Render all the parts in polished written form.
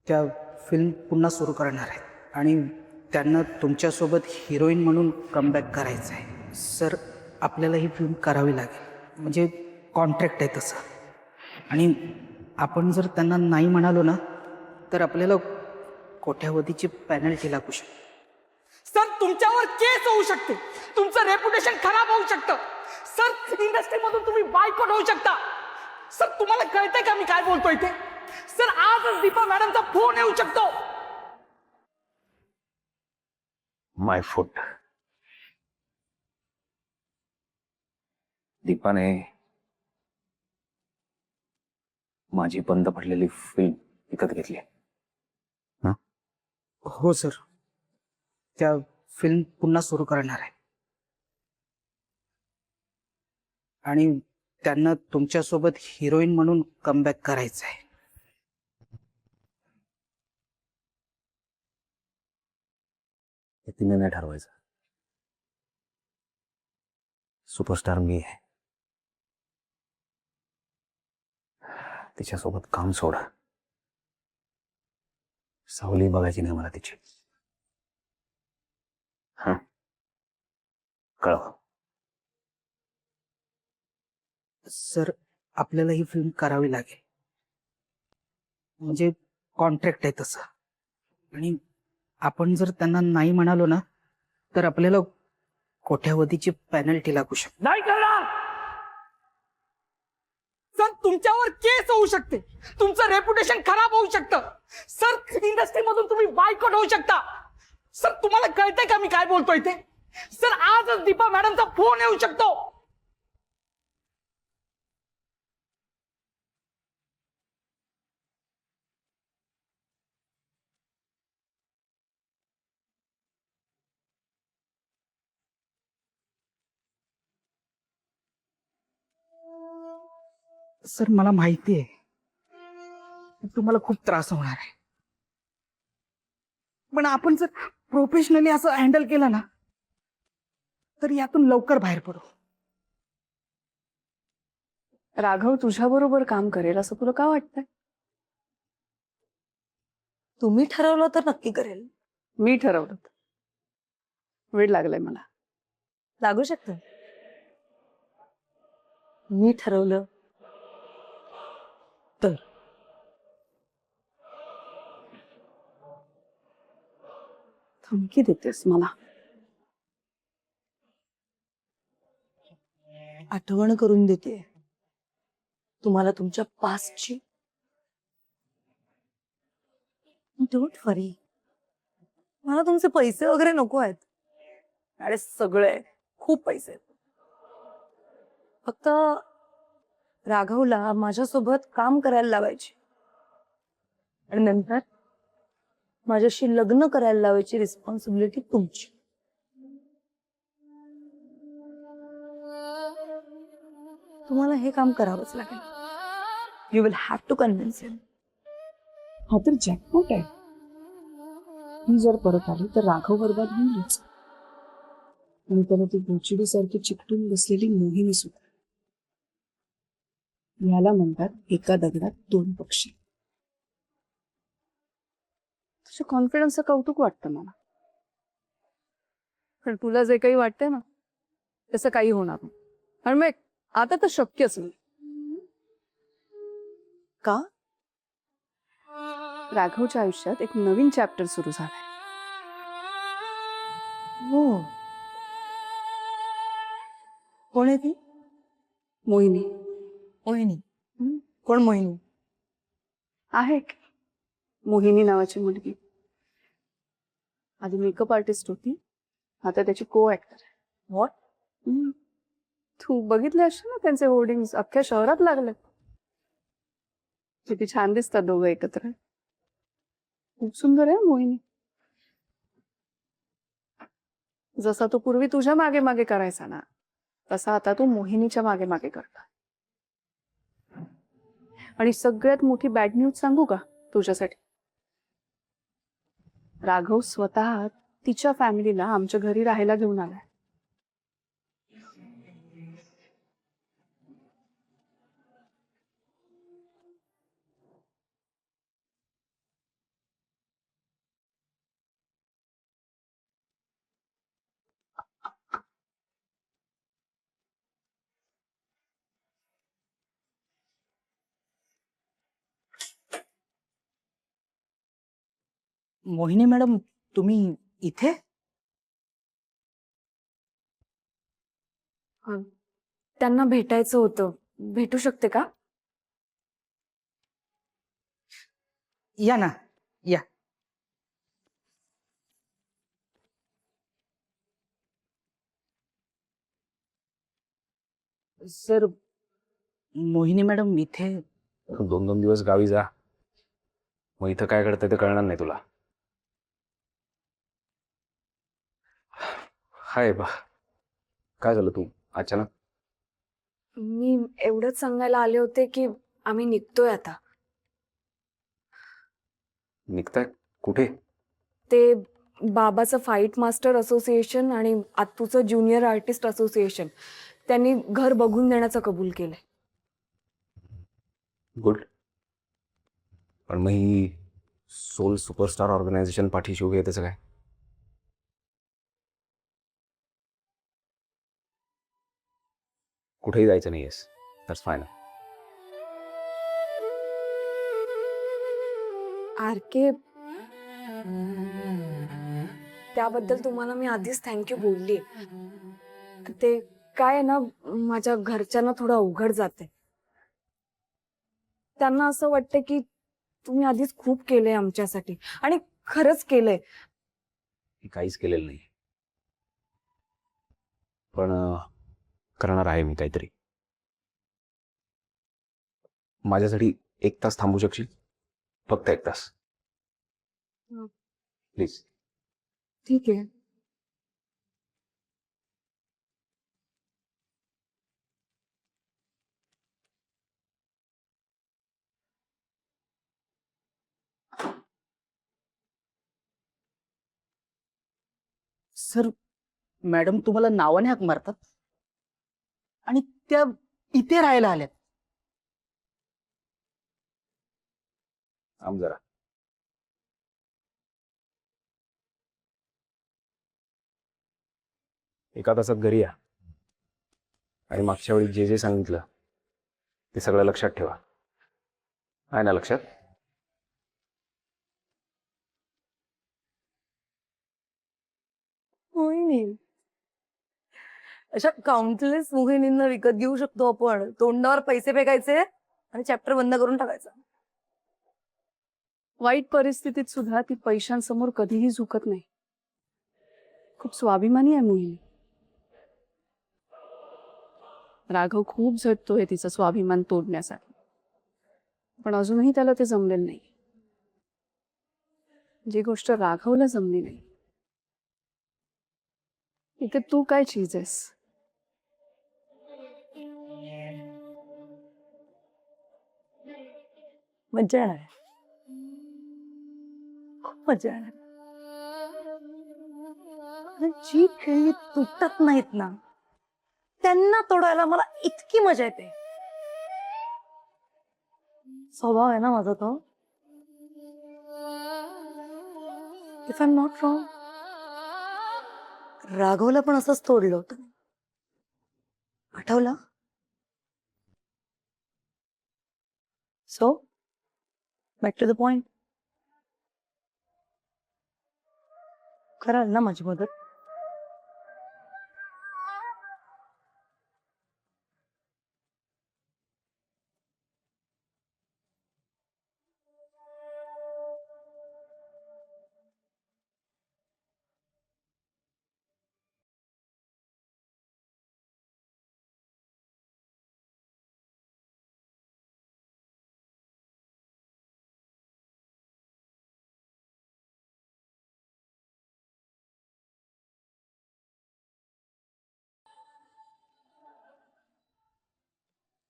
त्या फिल्म पुन्हा सुरू करणार आहेत आणि त्यांना तुमच्यासोबत हिरोईन म्हणून कमबॅक करायचं आहे. सर, आपल्याला ही फिल्म करावी लागेल, म्हणजे कॉन्ट्रॅक्ट आहे तसं. आणि आपण जर त्यांना नाही म्हणालो ना तर आपल्याला कोट्यावधीची पेनल्टी लागू शकते. सर, तुमच्यावर केस होऊ शकते, तुमचं रेप्युटेशन खराब होऊ शकतं. सर, इंडस्ट्रीमधून तुम्ही बायकॉट होऊ शकता. सर, तुम्हाला कळतंय का मी काय बोलतोय ते? सर, आजच दीपा मॅडमचा फोन येऊ शकतो. माय फुट. दीपाने माझी बंद पडलेली फिल्म विकत घेतली. हो सर, त्या फिल्म पुन्हा सुरू करणार आहे आणि त्यांना तुमच्यासोबत हिरोईन म्हणून कमबॅक करायचं आहे. हे तिने नाही ठरवायचं. सुपरस्टार मी आहे. तिच्यासोबत काम सोड. सावली बघायची नाही मला तिची. कळव. सर, आपल्याला ही फिल्म करावी लागेल, म्हणजे कॉन्ट्रॅक्ट आहे तसं. आणि आपण जर त्यांना नाही म्हणालो ना तर आपल्याला कोट्यावधीची पेनल्टी लागू शकते. नाही करणार. सर, तुमच्यावर केस होऊ शकते, तुमचं रेप्युटेशन खराब होऊ शकतं. सर, इंडस्ट्रीमधून तुम्ही बायकॉट होऊ शकता. सर, तुम्हाला कळतंय का मी काय बोलतोय ते? सर, आजच दीपा मॅडमचा फोन येऊ शकतो. सर, मला माहिती आहे तुम्हाला खूप त्रास होणार आहे, पण आपण जर प्रोफेशनली असं हँडल केलं ना तर यातून लवकर बाहेर पडू. राघव तुझ्या बरोबर काम करेल असं तुला का वाटतंय? तुम्ही ठरवलं तर नक्की करेल. मी ठरवलं. वेळ लागलाय मला. लागू शकतं. मी ठरवलं तर. धमकी देतेस मला? आठवण करून देते तुम्हाला तुमच्या पास्टची. डोंट वरी, मला तुमचे पैसे वगैरे नको आहेत. अरे सगळे खूप पैसे आहेत. फक्त राघवला माझ्यासोबत काम करायला लावायचे आणि नंतर माझ्याशी लग्न करायला लावायची रिस्पॉन्सिबिलिटी तुमची. तुम्हाला हे काम करावंच लागेल. You will have to convince him. हा तर जॅकपॉट आहे. मी जर परत आली तर राघव बरोबर होईलच आणि त्याला ती गोचिडी सारखी चिकटून बसलेली मोहिनी सुद्धा. याला म्हणतात एका दगडात दोन पक्षी. तुझ्या कॉन्फिडन्सचं कौतुक वाटतं मला, पण तुला जे काही वाटतंय ना तसं काही होणार नाही. आणि मग आता तर शक्यच नाही. का? राघवच्या आयुष्यात एक नवीन चॅप्टर सुरू झालाय. हो. कोण आहे ती? मोहिनी मोहिनी. कोण मोहिनी? आहे की मोहिनी नावाची मुलगी. आधी मेकअप आर्टिस्ट होती, आता त्याची को ऍक्टर आहे. व्हॉट? तू बघितले असशील ना त्यांचे होर्डिंग्स अख्ख्या शहरात लागले. किती छान दिसतात दोघं एकत्र. खूप सुंदर आहे मोहिनी. जसा तो पूर्वी तुझ्या मागे मागे करायचा ना तसा आता तो मोहिनीच्या मागे मागे करता. आणि सगळ्यात मोठी बॅड न्यूज सांगू का तुझ्यासाठी? राघव स्वतः तिच्या फॅमिलीला आमच्या घरी राहायला घेऊन आलाय. मोहिनी मॅडम तुम्ही इथे? त्यांना भेटायचं होतं, भेटू शकते का? या ना, या. सर, मोहिनी मॅडम इथे. 2-2 दिवस गावी जा, मग इथं काय घडतंय ते कळणार नाही तुला. हाय बा, काय झालं तू अचानक? मी एवढंच सांगायला आले होते की आम्ही निघतोय आता. निघताय कुठे? ते बाबाचं फाईट मास्टर असोसिएशन आणि आत्तूचं ज्युनियर आर्टिस्ट असोसिएशन, त्यांनी घर बघून देण्याचं कबूल केलंय. गुड. पण मग ही सोल सुपरस्टार ऑर्गनायझेशन पाठीशी उभी आहे त्याचं काय? कुठेही जायचं नाहीयेस, दॅट्स फायन. आरके, त्याबद्दल तुम्हाला मी आधीच थँक्यू बोलली. ते काय आहे ना, माझ्या घरच्यांना थोडं अवघड जाते. त्यांना असं वाटतं की तुम्ही आधीच खूप केलंय आमच्यासाठी, आणि खरंच केलंय. मी काहीच केलेलं नाही, पण करणार आहे मी काहीतरी. माझ्यासाठी 1 तास थांबू शकशील? फक्त 1 तास प्लीज. ठीक आहे. सर, मॅडम तुम्हाला नावाने हाक मारतात आणि त्या इथे राहायला आल्यात. थांब जरा. एका तासात घरी या आणि मागच्या वेळी जे जे सांगितलं ते सगळं लक्षात ठेवा. आहे ना लक्षात? मोहिनी, अशा काउंटलेस मोहिनींना विकत घेऊ शकतो आपण. तोंडावर पैसे फेकायचे आणि चॅप्टर बंद करून टाकायचा. वाईट परिस्थितीत सुद्धा ती पैशांसमोर कधीही झुकत नाही. खूप स्वाभिमानी आहे मोहिनी. राघव खूप झटतोय तिचा स्वाभिमान तोडण्यासाठी, पण अजूनही त्याला ते जमलेलं नाही. जी गोष्ट राघवला जमली नाही, इथे तू काय चीज आहेस? मजा येणार, खूप मजा येणार. जी खेळी तुटत नाहीत ना, त्यांना तोडायला मला इतकी मजा येते. स्वभाव आहे ना माझा तो. If I am not wrong, राघवला पण असंच तोडलं होतं, आठवलं? So back to the point. कराल ना माझी मदत?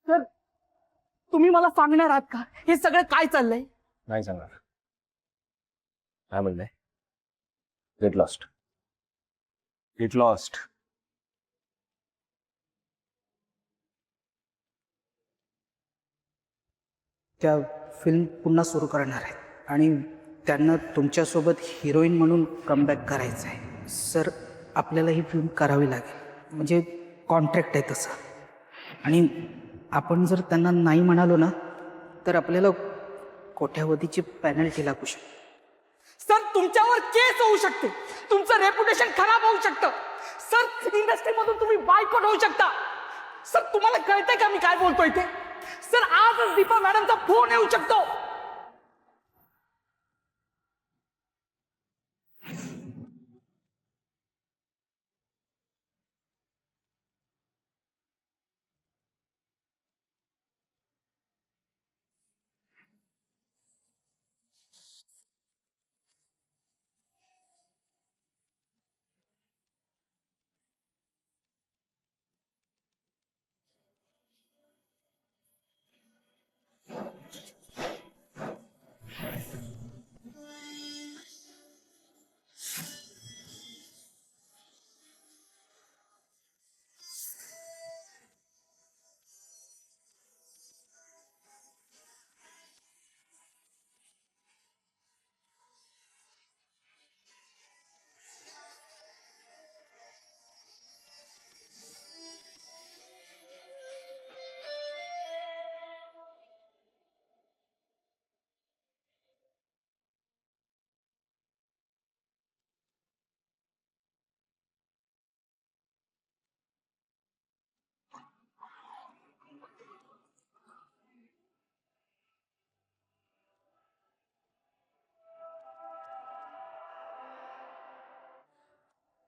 सर, तुम्ही मला सांगणार आहात का हे सगळं काय चाललंय? नाही सांगणार. काय म्हणलंय? Get lost. Get lost. त्या फिल्म पुन्हा सुरू करणार आहेत आणि त्यांना तुमच्यासोबत हिरोईन म्हणून कमबॅक करायचं आहे. सर, आपल्याला ही फिल्म करावी लागेल, म्हणजे कॉन्ट्रॅक्ट आहे तसं. आणि आपण जर त्यांना नाही म्हणालो ना, तर आपल्याला कोट्यावधीची पेनल्टी लागू शकते. सर तुमच्यावर केस होऊ शकते, तुमचं रेप्युटेशन खराब होऊ शकतं, सर इंडस्ट्रीमधून तुम्ही बायकॉट होऊ शकता. सर तुम्हाला कळतंय का मी काय बोलतोय ते? सर आजच दीपा मॅडमचा फोन येऊ शकतो.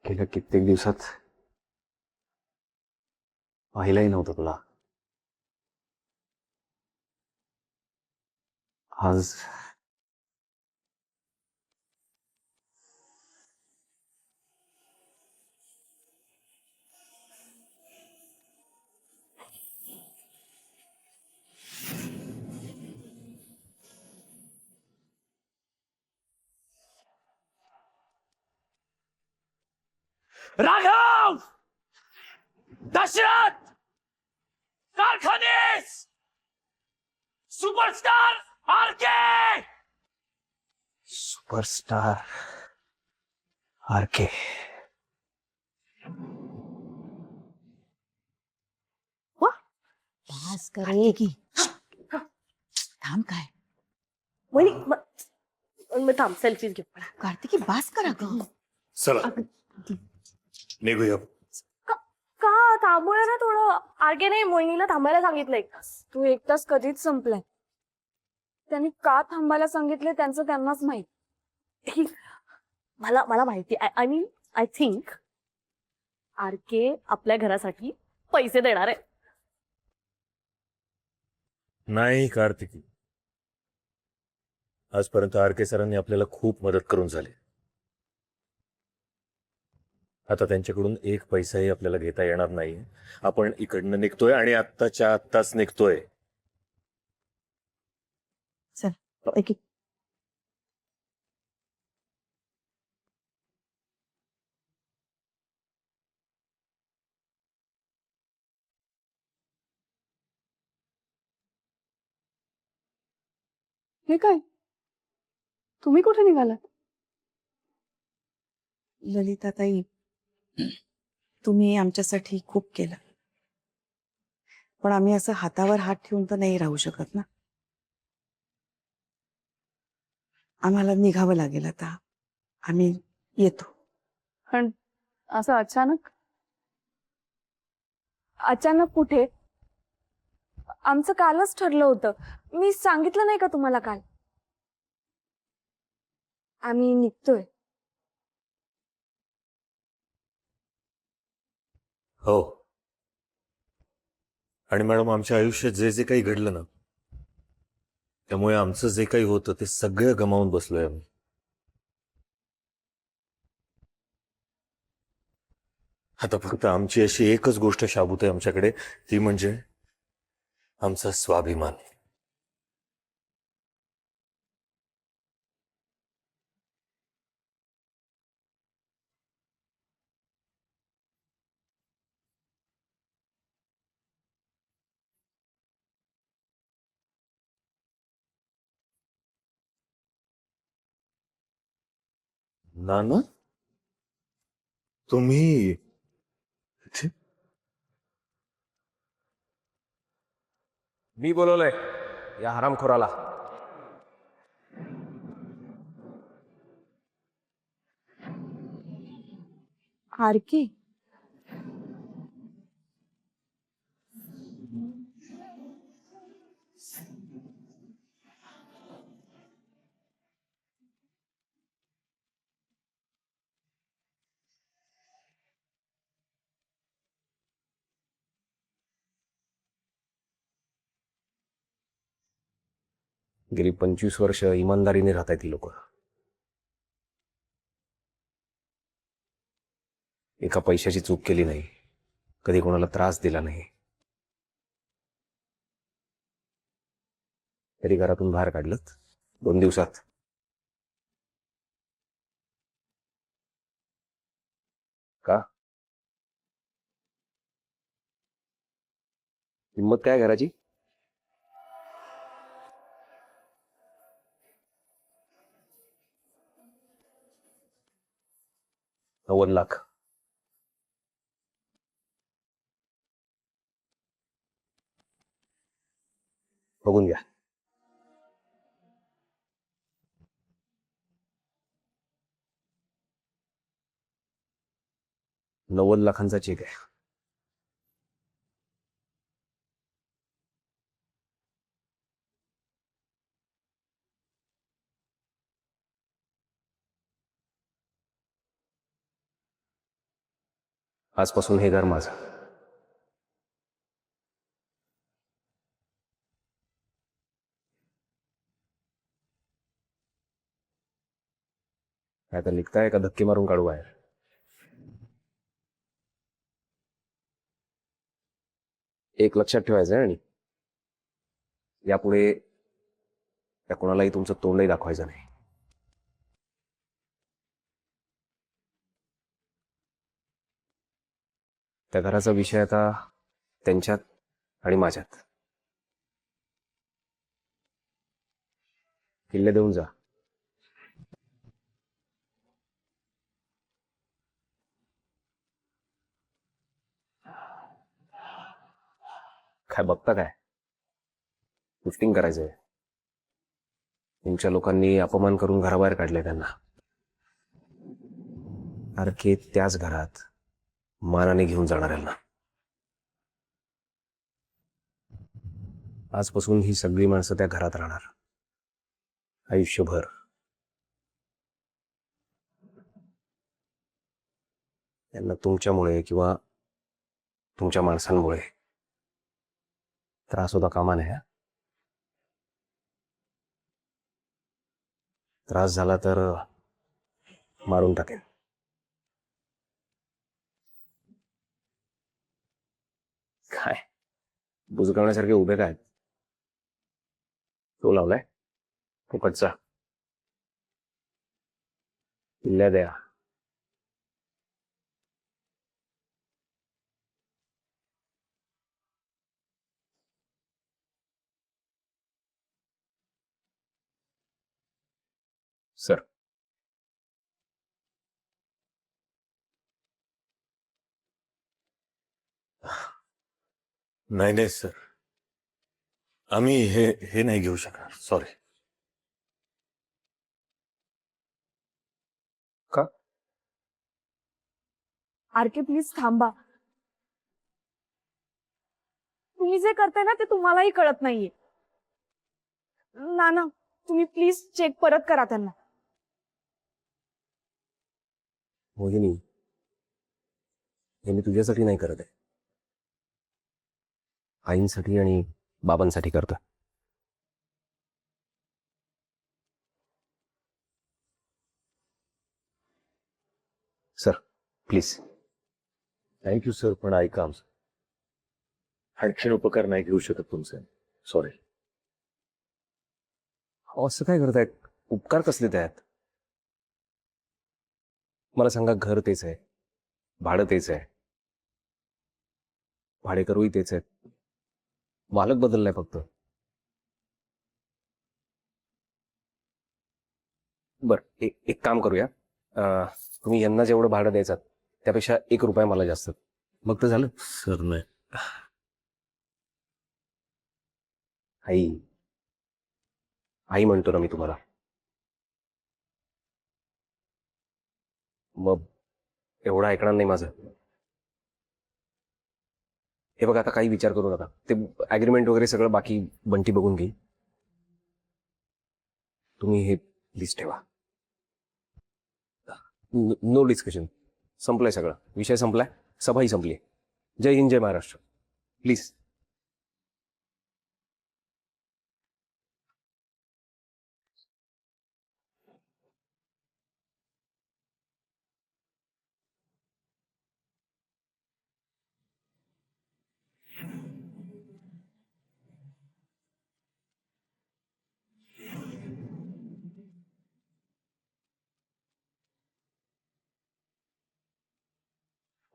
गेल्या कित्येक दिवसात पाहिलंही नव्हतं तुला. आज राघव, दशरथ, कारखानेस, सुपरस्टार आरके. सुपरस्टार आरके. बास करे की थांब काय वहिनी थांब सेल्फीज घेऊ. कार्तिकी बास करा ग. चला निघूया. का थांबूया ना थोडं. आरकेने मोहिनीला थांबायला सांगितलंय. तू एक तास कधीच संपलाय. त्यांनी का थांबायला सांगितले त्यांचं त्यांनाच माहित. मला माहिती. आय मीन आय थिंक आरके आपल्या घरासाठी पैसे देणार आहे. नाही कार्तिकी, आजपर्यंत आरके सरांनी आपल्याला खूप मदत करून झाली. आता त्यांच्याकडून एक पैसाही आपल्याला घेता येणार नाही. आपण इकडनं निघतोय आणि आत्ताच्या आत्ताच निघतोय. चल एक हे काय तुम्ही कुठे निघालात? ललिताताई, तुम्ही आमच्यासाठी खूप केलं, पण आम्ही असं हातावर हात ठेवून तर नाही राहू शकत ना. आम्हाला निघावं लागेल आता. आम्ही येतो. पण असं अचानक? अचानक कुठे? आमचं कालच ठरलं होतं. मी सांगितलं नाही का तुम्हाला काल? आम्ही निघतोय. हो. आणि मॅडम, आमच्या आयुष्यात जे जे काही घडलं ना, त्यामुळे आमचं जे काही होतं ते सगळं गमावून बसलोय आम्ही. आता फक्त आमची अशी एकच गोष्ट शाबूत आहे आमच्याकडे, ती म्हणजे आमचा स्वाभिमान. नाना, तुम्ही इथे? मी बोलवलंय या हरामखोराला. आर के गेली 25 वर्ष इमानदारीने राहत आहेत ती लोक. एका पैशाची चूक केली नाही, कधी कोणाला त्रास दिला नाही, तरी घरातून बाहेर काढलं 2 दिवसात. का? हिंमत काय घराची? $90 लाख. बघून घ्या. $90 लाखांचा चेक आहे. आजपासून हे घर माझं. काय तर निघताय का धक्के मारून काढू बाहेर? एक लक्षात ठेवायचं आहे, आणि यापुढे त्या कोणालाही तुमचं तोंडही दाखवायचं नाही. त्या घराचा विषय आता त्यांच्यात आणि माझ्यात. किल्ले देऊन जा. काय बघता काय? लिफ्टिंग करायचंय. तुमच्या लोकांनी अपमान करून घराबाहेर काढले त्यांना. सारखे त्याच घरात मानाने घेऊन जाणाऱ्यांना. आजपासून ही सगळी माणसं त्या घरात राहणार आयुष्यभर. त्यांना तुमच्यामुळे किंवा तुमच्या माणसांमुळे त्रास होता कामा नये. त्रास झाला तर मारून टाकेन. काय बुजगावण्यासारखे उभे काय? तो लावलाय फुकटचा. किल्ल्या द्या. सर, नाही नाही सर, आम्ही हे नाही घेऊ शकणार. सॉरी. का? आर के प्लीज थांबा. तुम्ही जे करताय ना ते तुम्हालाही कळत नाहीये. नाना, तुम्ही प्लीज चेक परत करा त्यांना. मोहिनी, हे मी तुझ्यासाठी नाही करत आहे, आईंसाठी आणि बाबांसाठी करतो. Sir please. थँक्यू सर, पण ऐका आमचं. आणखीन उपकार नाही घेऊ शकत तुमचे. सॉरी. असं काय करताय? उपकार कसले त्यात? मला सांगा, घर तेच आहे, भाडं तेच आहे, भाडेकरूही तेच आहेत, मालक बदललाय फक्त. बर, एक काम करूया. तुम्ही यांना जेवढं भाडं द्यायचं त्यापेक्षा ₹1 मला जास्त, मग तर झालं. सर नाही. आई आई म्हणतो ना मी तुम्हाला. मग एवढं ऐकणार नाही माझं. हे बघा, आता काही विचार करू नका. ते ऍग्रीमेंट वगैरे सगळं बाकी बंटी बघून घेईल. तुम्ही हे प्लीज ठेवा. No discussion. संपलंय सगळं. विषय संपलाय. सभाही संपली. जय हिंद, जय महाराष्ट्र. प्लीज.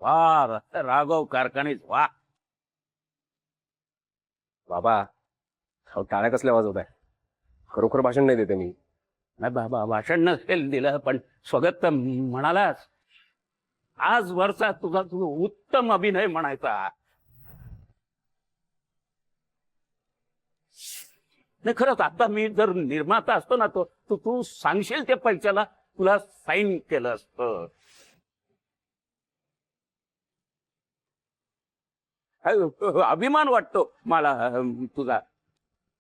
वा राघव कारखानीत वा. बाबा, अहो, टाळ्या कसल्या वाजवत आहे? खरोखर भाषण नाही देते मी. नाही बाबा, भाषण नसेल दिलं, पण स्वगत तर म्हणालास. आज वरचा तुझा उत्तम अभिनय म्हणायचा. नाही खरंच, आता मी जर निर्माता असतो ना, तो तू सांगशील ते पैशाला तुला साईन केलं असतं. अभिमान वाटतो मला तुझा.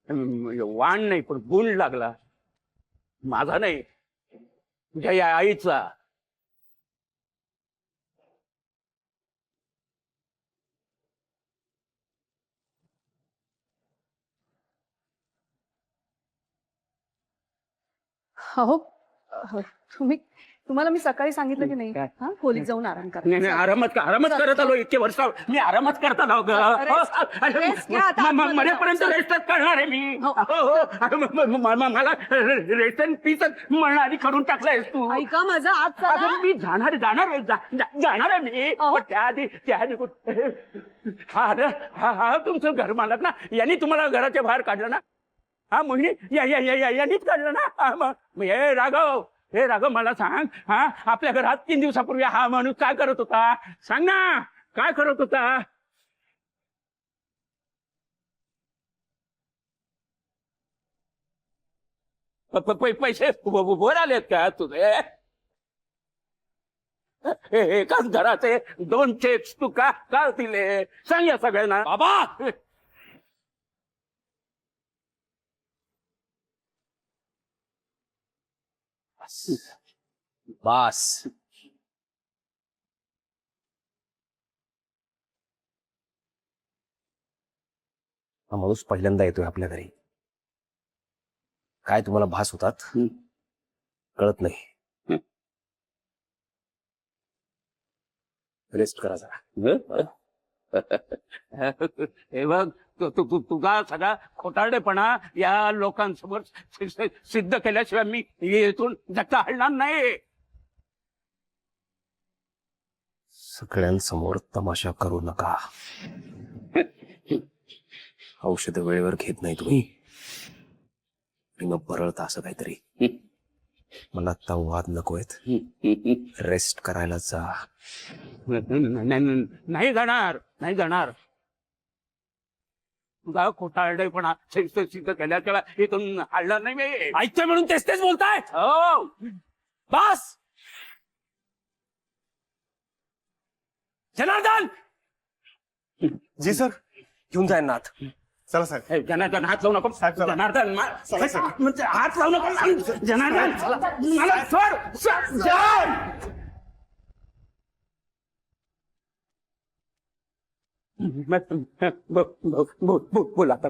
वाण नाही पण गुण लागला. माझा नाही, तुझ्या या आईचा. हो तुम्हाला मी सकाळी सांगितलं की नाही? काय? हा, खोलीत जाऊन आराम करा. नाही आरामच करत आलो. इतके वर्ष मी आरामच करत आलो. rest घ्या आता. मरेपर्यंत रेस्टच करणार आहे मी. हो. मला रेस्ट अँड पीसच म्हणणारी करून टाकलायस तू. ऐका माझं आज अगं, मी जाणार आहे मी. अहो. पण त्याआधी हा तुमचं घर मालक ना, यांनी तुम्हाला घराच्या बाहेर काढलं ना. हा मोहिनी, यांनीच काढलं ना. हे राघव मला सांग, हा आपल्या घरात 3 दिवसापूर्वी हा माणूस काय करत होता? सांग ना, काय करत होता? पैसे वर आलेत का तुझे? एकाच घराचे 2 चेक्स तू का दिले? सांग या सगळ्यांना. बाबा, बास. हा माणूस पहिल्यांदा येतोय आपल्या घरी. काय तुम्हाला भास होतात कळत नाही. रेस्ट करा जरा. हे बघ, तुझा सगळा खोटारडेपणा या लोकांसमोर सिद्ध केल्याशिवाय मी येथून जगता हलणार नाही. सगळ्यांसमोर तमाशा करू नका. औषध वेळेवर घेत नाही तुम्ही. आणि मग बरळता असं काहीतरी. मला आता वाद नकोयत. रेस्ट करायला जा. नाही जाणार. तुझा खोटारडेपणा सिद्ध केल्याशिवाय इथून हलणार नाही मी. ऐकतोय म्हणून तेच बोलताय. हो. बस जनार्दन. जी सर. घेऊन जाय नाथ. चला साहेब. जनार्दन, हात लावू नको. जनार्दन, म्हणजे हात लावू नको. जनार्दन, मला सोड. बोल आता.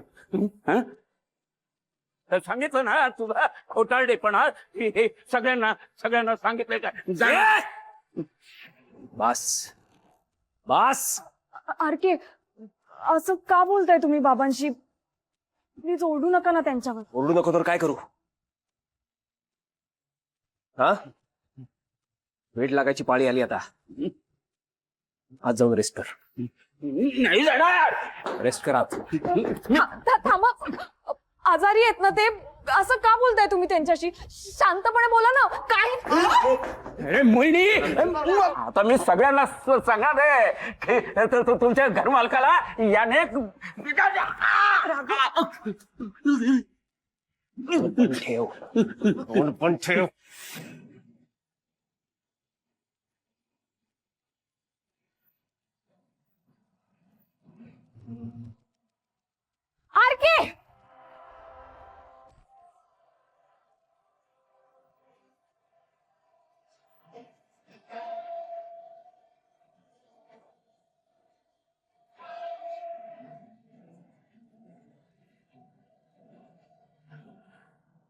सांगितलं ना तुझा खोटारडेपणा. हे सगळ्यांना सांगितलंय का? बास. आरके, असं का बोलताय तुम्ही बाबांशी? प्लीज ओरडू नका ना त्यांच्यावर. ओरडू नको तर काय करू? हा, वेट लागायची पाळी आली आता. आज जाऊन रेस्ट कर. नाही जाणार. रेस्ट करा. थांबा, आजारी आहेत ना ते. असं का बोलताय तुम्ही त्यांच्याशी? शांतपणे बोला ना. काय? अरे मोहिनी, आता मी सगळ्यांना सांगणार आहे की तुमच्या घरमालकाला याने ठेव. पण ठेव.